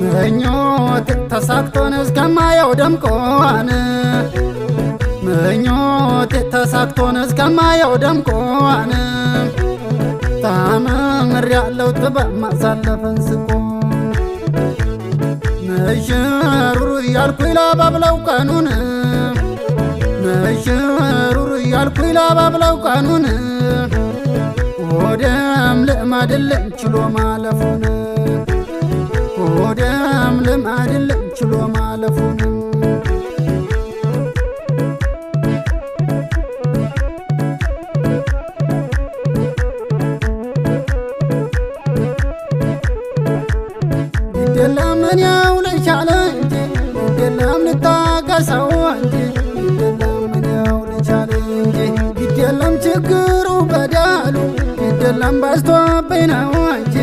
ምኞት ተሳክቶን እስከማየው ደምቆን ምኞት ተሳክቶን እስከማየው ደምቆን ተምሬያለሁ ጥበብ ማሳለፍን ስቆ ነሽሩሩ እያልኩኝ ላባብለው ቀኑን ነሽሩሩ እያልኩኝ ላባብለው ቀኑን ወደም ልማድልኝ ችሎ ማለፉን ወደም ልማድልኝ ችሎ ማለፉን ግዴለም እኔው ልቻለ እንጂ ግዴለም ልታገሰው እንጂ ግዴለም እኔው ልቻለ እንጂ ግዴለም ችግሩ በዳሉ ግዴለም በዝቶብኝ ነው እንጂ